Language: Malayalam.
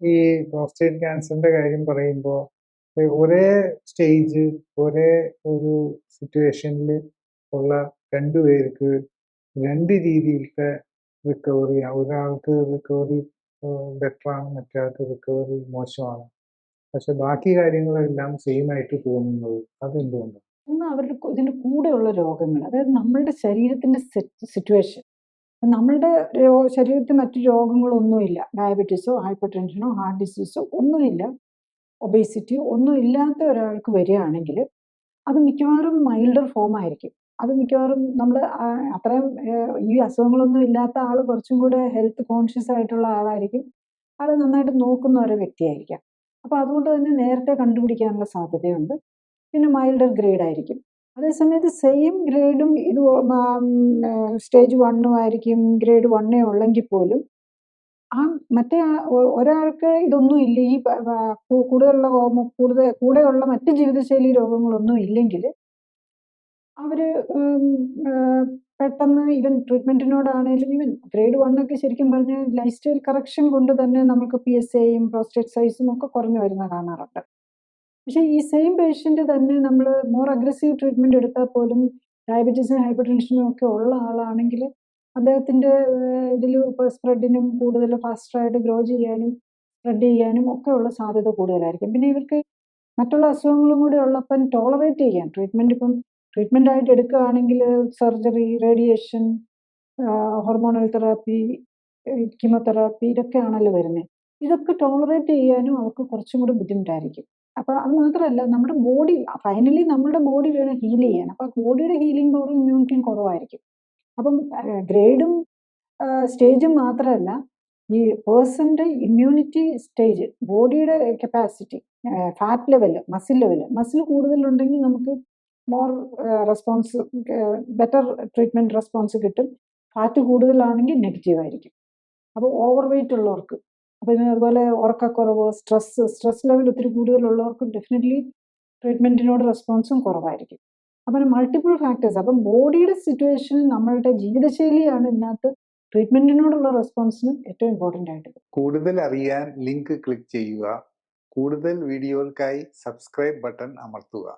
ഈ പ്രോസ്റ്റേറ്റ് ക്യാൻസറിന്റെ കാര്യം പറയുമ്പോൾ ഒരേ സ്റ്റേജ് ഒരേ ഒരു സിറ്റുവേഷനിൽ ഉള്ള രണ്ടുപേർക്ക് രണ്ട് രീതിയിലത്തെ റിക്കവറി, ഒരാൾക്ക് റിക്കവറി ബെറ്ററാണ്, മറ്റൊരാൾക്ക് റിക്കവറി മോശമാണ്. പക്ഷെ ബാക്കി കാര്യങ്ങളെല്ലാം സെയിം ആയിട്ട് തോന്നുന്നത് അതെന്തുകൊണ്ടാണ്? ഒന്ന് അവരുടെ ഇതിൻ്റെ കൂടെയുള്ള രോഗങ്ങൾ, അതായത് നമ്മളുടെ ശരീരത്തിൻ്റെ സിറ്റുവേഷൻ. നമ്മളുടെ ശരീരത്തിൽ മറ്റു രോഗങ്ങളൊന്നുമില്ല, ഡയബറ്റീസോ ഹൈപ്പർ ടെൻഷനോ ഹാർട്ട് ഡിസീസോ ഒന്നുമില്ല, ഒബേസിറ്റിയോ ഒന്നും ഇല്ലാത്ത ഒരാൾക്ക് വരികയാണെങ്കിൽ അത് മിക്കവാറും മൈൽഡർ ഫോം ആയിരിക്കും. അത് മിക്കവാറും നമ്മൾ അത്രയും ഈ അസുഖങ്ങളൊന്നും ഇല്ലാത്ത ആൾ കുറച്ചും കൂടെ ഹെൽത്ത് കോൺഷ്യസ് ആയിട്ടുള്ള ആളായിരിക്കും. ആൾ നന്നായിട്ട് നോക്കുന്ന ഒരു വ്യക്തിയായിരിക്കാം. അപ്പോൾ അതുകൊണ്ട് തന്നെ നേരത്തെ കണ്ടുപിടിക്കാനുള്ള സാധ്യതയുണ്ട്. പിന്നെ മൈൽഡർ ഗ്രേഡ് ആയിരിക്കും. അതേസമയത്ത് സെയിം ഗ്രേഡും ഇത് സ്റ്റേജ് 1 ആയിരിക്കും, ഗ്രേഡ് 1 ഉള്ളെങ്കിൽ പോലും ആ മറ്റേ ഒരാൾക്ക് ഇതൊന്നും ഇല്ല, ഈ കൂടെയുള്ള മറ്റ് ജീവിതശൈലി രോഗങ്ങളൊന്നും ഇല്ലെങ്കിൽ അവര് പെട്ടെന്ന് ഈവൻ ട്രീറ്റ്മെന്റിനോടാണേലും, ഈവൻ ഗ്രേഡ് 1 ഒക്കെ ശരിക്കും പറഞ്ഞാൽ ലൈഫ് സ്റ്റൈൽ കറക്ഷൻ കൊണ്ട് തന്നെ നമുക്ക് PSAയും പ്രോസ്റ്റേറ്റ് സൈസും ഒക്കെ കുറഞ്ഞു വരുന്ന കാണാറുണ്ട്. പക്ഷേ ഈ സെയിം പേഷ്യന്റ് തന്നെ നമ്മൾ മോർ അഗ്രസീവ് ട്രീറ്റ്മെന്റ് എടുത്താൽ പോലും ഡയബറ്റീസും ഹൈപ്പർ ടെൻഷനും ഒക്കെ ഉള്ള ആളാണെങ്കിൽ അദ്ദേഹത്തിന്റെ ഇതിൽ സ്പ്രെഡിനും കൂടുതൽ ഫാസ്റ്ററായിട്ട് ഗ്രോ ചെയ്യാനും സ്പ്രെഡ് ചെയ്യാനും ഒക്കെ ഉള്ള സാധ്യത കൂടുതലായിരിക്കും. പിന്നെ ഇവർക്ക് മറ്റുള്ള അസുഖങ്ങളും കൂടി ഉള്ളപ്പം ടോളറേറ്റ് ചെയ്യാൻ ട്രീറ്റ്മെന്റ് ആയിട്ട് എടുക്കുകയാണെങ്കിൽ surgery, radiation, hormonal therapy, chemotherapy ഇതൊക്കെയാണല്ലോ വരുന്നത്. ഇതൊക്കെ ടോളറേറ്റ് ചെയ്യാനും അവർക്ക് കുറച്ചും കൂടി ബുദ്ധിമുട്ടായിരിക്കും. അപ്പോൾ അത് മാത്രമല്ല, നമ്മുടെ ബോഡി ഫൈനലി നമ്മുടെ ബോഡി വേണം ഹീൽ ചെയ്യാൻ. അപ്പോൾ ബോഡിയുടെ ഹീലിംഗ് പവറും ഇമ്മ്യൂണിറ്റിയും കുറവായിരിക്കും. അപ്പം ഗ്രേഡും സ്റ്റേജും മാത്രമല്ല, ഈ പേഴ്സന്റെ ഇമ്മ്യൂണിറ്റി സ്റ്റേജ്, ബോഡിയുടെ കപ്പാസിറ്റി, ഫാറ്റ് ലെവൽ, മസിൽ കൂടുതലുണ്ടെങ്കിൽ നമുക്ക് more response, better treatment response കിട്ടും. ഫാറ്റ് കൂടുതലാണെങ്കിൽ നെഗറ്റീവ് ആയിരിക്കും. അപ്പോൾ ഓവർ വെയിറ്റ് ഉള്ളവർക്ക്, പിന്നെ അതുപോലെ ഉറക്കക്കുറവ്, സ്ട്രെസ് ലെവൽ ഒത്തിരി കൂടുതലുള്ളവർക്ക് ഡെഫിനറ്റ്ലി ട്രീറ്റ്മെന്റിനോട് റെസ്പോൺസും കുറവായിരിക്കും. അപ്പം മൾട്ടിപ്പിൾ ഫാക്ടേഴ്സ്. അപ്പം ബോഡിയുടെ സിറ്റുവേഷൻ, നമ്മളുടെ ജീവിതശൈലിയാണ് ഇതിനകത്ത് ട്രീറ്റ്മെന്റിനോടുള്ള റെസ്പോൺസിന് ഏറ്റവും ഇമ്പോർട്ടൻ്റ് ആയിട്ട്. കൂടുതൽ അറിയാൻ ലിങ്ക് ക്ലിക്ക് ചെയ്യുക. കൂടുതൽ വീഡിയോകൾക്കായി സബ്സ്ക്രൈബ് ബട്ടൺ അമർത്തുക.